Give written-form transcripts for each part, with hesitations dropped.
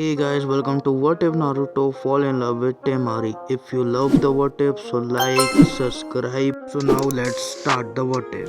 Hey guys, welcome to What If Naruto Fall in Love with TemarI. If you love the What If, so like, subscribe. So now let's start the What If.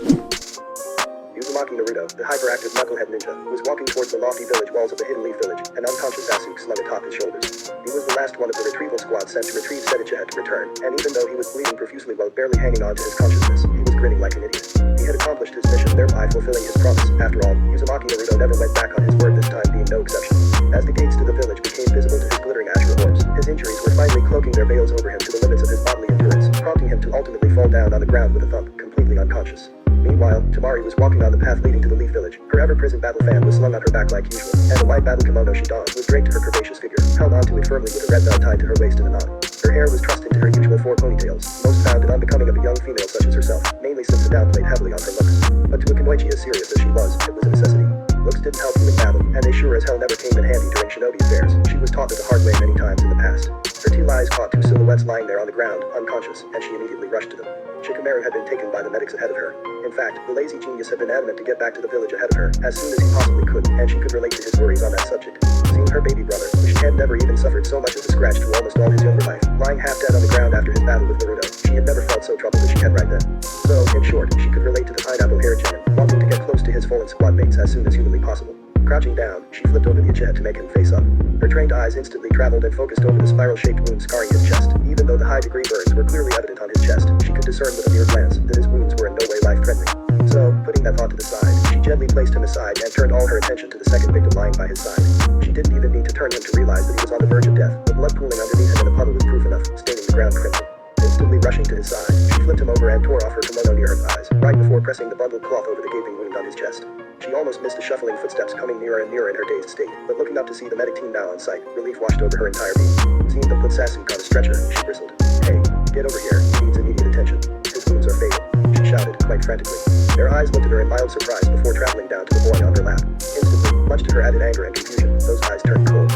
Uzumaki Naruto, the hyperactive knucklehead ninja, was walking towards the lofty village walls of the Hidden Leaf Village, an unconscious Sasuke slung atop his shoulders. He was the last one of the retrieval squad sent to retrieve Sedichia to return, and even though he was bleeding profusely while barely hanging on to his consciousness, he was grinning like an idiot. He had accomplished his mission, thereby fulfilling his promise. After all, Uzumaki Naruto never went back on his word, this time being no exception. As the gates to the village became visible to his glittering azure orbs, his injuries were finally cloaking their veils over him to the limits of his bodily endurance, prompting him to ultimately fall down on the ground with a thump, completely unconscious. Meanwhile, TemarI was walking on the path leading to the Leaf Village. Her ever-present battle fan was slung on her back like usual, and the white battle kimono she donned was draped to her curvaceous figure, held onto it firmly with a red belt tied to her waist in a knot. Her hair was trussed into her usual 4 ponytails, most found and unbecoming of a young female such as herself, mainly since it downplayed heavily on her looks. But to a Kenwaichi as serious as she was, it was a necessity. Looks didn't help you in battle, and they sure as hell never came in handy during shinobi affairs. She was taught it the hard way many times in the past. Her 2 eyes caught 2 silhouettes lying there on the ground, unconscious, and she immediately rushed to them. Shikamaru had been taken by the medics ahead of her. In fact, the lazy genius had been adamant to get back to the village ahead of her, as soon as he possibly could, and she could relate to his worries on that subject. Seeing her baby brother, who she had never even suffered so much as a scratch through almost all his younger life, lying half dead on the ground after his battle with Naruto, she had never felt so troubled as she had right then. So, in short, she could relate to the pineapple-haired gentleman, wanting to get close to his fallen squad mates as soon as humanly possible. Crouching down, she flipped over the Ichid to make him face up. Her trained eyes instantly traveled and focused over the spiral-shaped wound scarring his chest. Even though the high-degree burns were clearly evident on his chest, she could discern with a mere glance that his wounds were in no way life-threatening. So, putting that thought to the side, she gently placed him aside and turned all her attention to the second victim lying by his side. She didn't even need to turn him to realize that he was on the verge of death. The blood pooling underneath him in a puddle was proof enough, staining the ground crimson. Instantly rushing to his side, she flipped him over and tore off her kimono near her thighs, right before pressing the bundled cloth over the gaping wound on his chest. She almost missed the shuffling footsteps coming nearer and nearer in her dazed state, but looking up to see the medic team now on site, relief washed over her entire being. Seeing them put Sasuke on a stretcher, she bristled. "Hey, get over here, he needs immediate attention. His wounds are fatal," she shouted, quite frantically. Their eyes looked at her in mild surprise before traveling down to the boy on her lap. Instantly, much to her added anger and confusion, those eyes turned cold.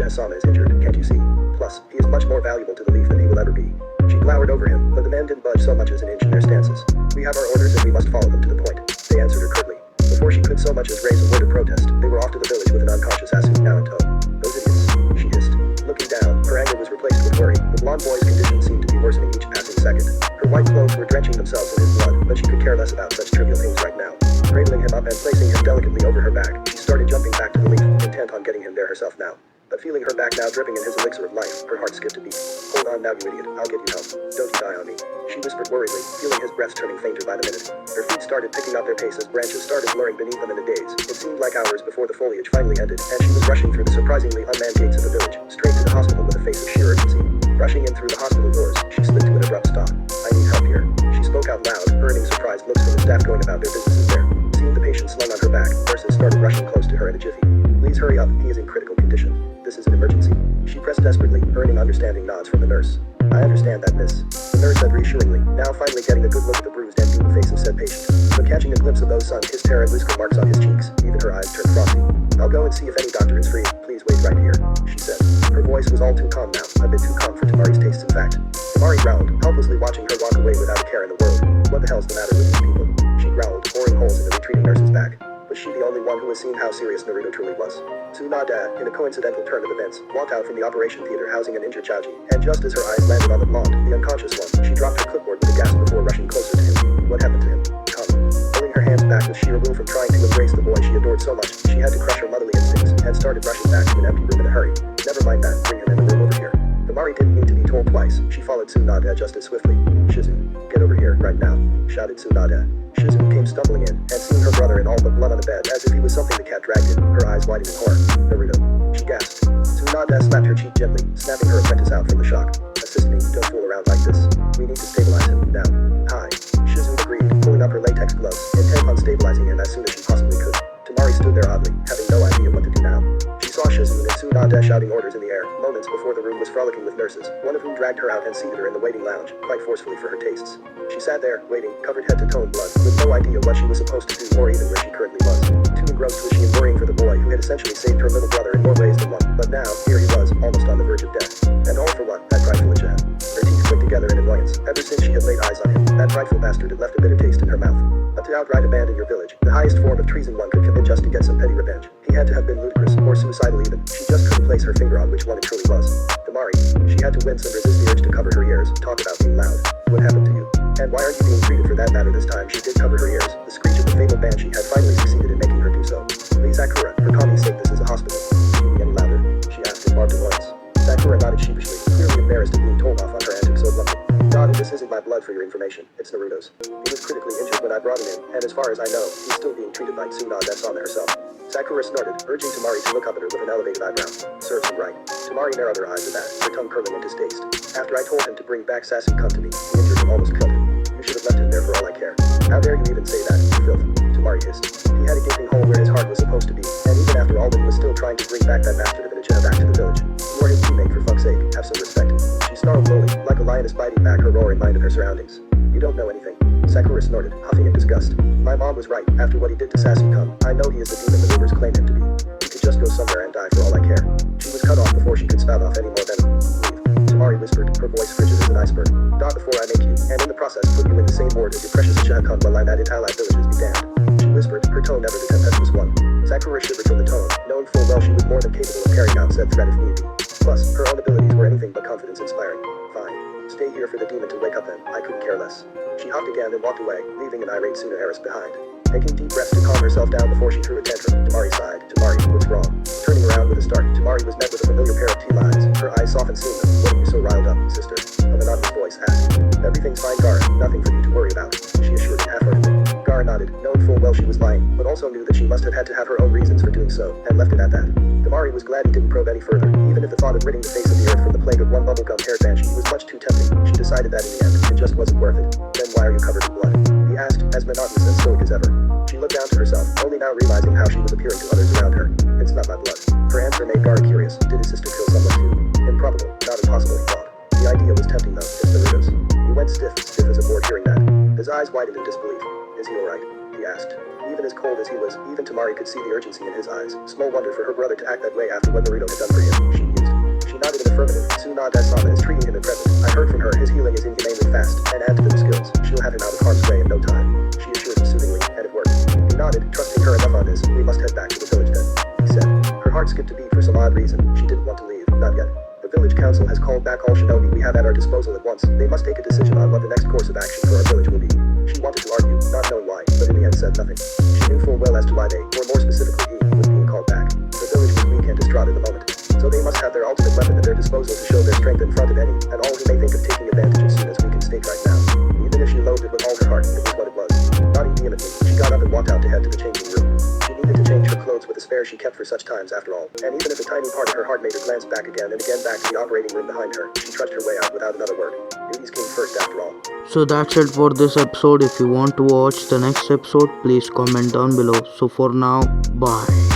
"Sama is injured, can't you see? Plus, he is much more valuable to the Leaf than he will ever be." She glowered over him, but the men didn't budge so much as an inch in their stances. "We have our orders and we must follow them to the point," they answered her curtly. Before she could so much as raise a word of protest, they were off to the village with an unconscious Sasuke now in tow. "Those idiots," she hissed. Looking down, her anger was replaced with worry. The blonde boy's condition seemed to be worsening each passing second. Her white clothes were drenching themselves in his blood, but she could care less about such trivial things right now. Cradling him up and placing him delicately over her back, she started jumping back to the leaf, intent on getting him there herself now. But feeling her back now dripping in his elixir of life, her heart skipped a beat. "Hold on now, you idiot, I'll get you help. Don't you die on me," she whispered worriedly, feeling his breath turning fainter by the minute. Her feet started picking up their pace as branches started blurring beneath them in a daze. It seemed like hours before the foliage finally ended, and she was rushing through the surprisingly unmanned gates of the village, straight to the hospital with a face of sheer urgency. Rushing in through the hospital doors, she slid to an abrupt stop. "I need help here," she spoke out loud, earning surprised looks from the staff going about their businesses there. Seeing the patient slung on her back, nurses started rushing close to her in a jiffy. "Please hurry up, he is in critical condition. This is an emergency," she pressed desperately, earning understanding nods from the nurse. "I understand that, miss," the nurse said reassuringly, now finally getting a good look at the bruised and beaten face of said patient. But catching a glimpse of those sun-kissed hair and whisker marks on his cheeks, even her eyes turned frosty. "I'll go and see if any doctor is free. Please wait right here," she said. Her voice was all too calm now, a bit too calm for TemarI's tastes in fact. TemarI growled, helplessly watching her walk away without a care in the world. "What the hell's the matter with these people?" she growled, boring holes in the retreating nurse's back. Was she the only one who had seen how serious Naruto truly was? Tsunade, in a coincidental turn of events, walked out from the operation theater housing an injured Chaoji, and just as her eyes landed on the blonde, the unconscious one, she dropped her clipboard with a gasp before rushing closer to him. What happened to him? Come. Pulling her hands back with sheer will from trying to embrace the boy she adored so much, she had to crush her motherly instincts, and started rushing back to an empty room in a hurry. "Never mind that, bring him in the room over here." TemarI didn't need to be told twice, she followed Tsunade just as swiftly. "Shizu, get over here, right now," shouted Tsunade. Shizu came stumbling in, and seeing her brother in all but blood on the bed as if he was something the cat dragged in, her eyes widened in horror. "Naruto," she gasped. Tsunade slapped her cheek gently, snapping her apprentice out from the shock. "Assist me, don't fool around like this. We need to stabilize him, now." "Hi." Shizu agreed, pulling up her latex gloves, intent on stabilizing him as soon as she possibly could. TemarI stood there oddly, having no idea what to do now. She saw Shizu and Tsunade shouting orders in the air, moments before the room was frolicking with nurses, one of whom dragged her out and seated her in the waiting lounge, quite forcefully for her tastes. She sat there, waiting, covered head to toe in blood, with no idea what she was supposed to do or even where she currently was. Too engrossed was she in worrying for the boy who had essentially saved her little brother in more ways than one, but now, here he was, almost on the verge of death. And all for what? That prideful Ichid. Her teeth clicked together in annoyance. Ever since she had laid eyes on him, that prideful bastard had left a bitter taste in her mouth. But to outright abandon your village, the highest form of treason one could commit just to get some petty revenge. He had to have been ludicrous, or suicidal even. She just couldn't place her finger on which one it truly was. TemarI. She had to wince and resist the urge to cover her ears. Talk about being loud. What happened to you? And why aren't you being treated for that matter this time? She did cover her ears. The screech of the fabled banshee had finally succeeded in making her do so. Please, Sakura, for Kami's sake, this is a hospital. Can you be any louder? She asked in marked annoyance. Sakura nodded sheepishly, clearly embarrassed at being told off on her antics so bluntly. God, and this isn't my blood for your information. It's Naruto's. He was critically injured when I brought him in, and as far as I know, he's still being treated by Tsunade-sama herself. Sakura snorted, urging TemarI to look up at her with an elevated eyebrow. Serves him right. TemarI narrowed her eyes at that, her tongue curling in distaste. After I told him to bring back Sasuke to me, the injured him almost killed him. You should have left him there for all I care. How dare you even say that, you filth? TemarI hissed. He had a gaping hole where his heart was supposed to be, and even after all that he was still trying to bring back that bastard of an Uchiha back to the village. You are his teammate, for fuck's sake, have some respect. She snarled lowly, like a lioness biting back her roar in mind of her surroundings. You don't know anything. Sakura snorted, huffing in disgust. My mom was right. After what he did to Sasuke, I know he is the demon the rumors claim him to be. He could just go somewhere and die for all I care. She was cut off before she could spout off any more venom. Leave. TemarI whispered, her voice frigid as an iceberg. Die before I make you, and in the process put you in the same ward as your precious Uchiha while I'm at it allied villages be damned. She whispered, her tone never the tempestuous one. Sakura shivered from the tone, knowing full well she was more than capable of carrying out said threat if need be. Plus, her own abilities were anything but confidence-inspiring. Fine. Stay here for the demon to wake up then, I couldn't care less. She hopped again and walked away, leaving an irate Tsunade behind. Taking deep breaths to calm herself down before she threw a tantrum, TemarI sighed. TemarI, what's wrong? Turning around with a start, TemarI was met with a familiar pair of teal eyes. Her eyes softened seeing them. What are you so riled up, sister? A monotonous voice asked. Everything's fine, Gar. Nothing for you to worry about, she assured him half-heartedly. Gar nodded, knowing full well she was lying, but also knew that she must have had to have her own reasons for doing so, and left it at that. TemarI was glad he didn't probe any further, even if the thought of ridding the face of the earth from the plague of one bubblegum-haired banshee was much too tempting. She decided that in the end, it just wasn't worth it. Then why are you covered in blood? He asked, as monotonous and stoic as ever. She looked down to herself, only now realizing how she was appearing to others around her. It's not my blood. Her answer made Gar curious. Did his sister kill someone too? Improbable, not impossible, he thought. The idea was tempting though, it's Naruto's. He went stiff as a board hearing that. His eyes widened in disbelief. Is he alright? He asked. Even as cold as he was, even TemarI could see the urgency in his eyes. Small wonder for her brother to act that way after what Naruto had done for him, she mused. She nodded in affirmative. Tsunade-sama is treating him at present. I heard from her his healing is inhumanely fast, and add to the skills, she'll have him out of harm's way in no time. She assured him soothingly, and it worked. He nodded, trusting her enough on this. We must head back to the village then, he said. Her heart skipped a beat for some odd reason. She didn't want to leave, not yet. The village council has called back all shinobi we have at our disposal at once. They must take a decision on what the next course of action for our village will be. She wanted to argue, not knowing why, but in the end said nothing. She knew full well as to why they, or more specifically he, was being called back. The village was weak and distraught in the moment, so they must have their ultimate weapon at their disposal to show their strength in front of any, and all who may think of taking advantage as soon as we can state right now. Even if she loathed it with all her heart, it was what it was. Nodding vehemently, she got up and walked out to head to the changing room. She needed to change her clothes with the spare she kept for such times after all, and even if a tiny part of her heart made her glance back again and again back to the operating room behind her, she trudged her way out without another word. Duties came first after all. So that's it for this episode. If you want to watch the next episode, please comment down below. So for now, bye.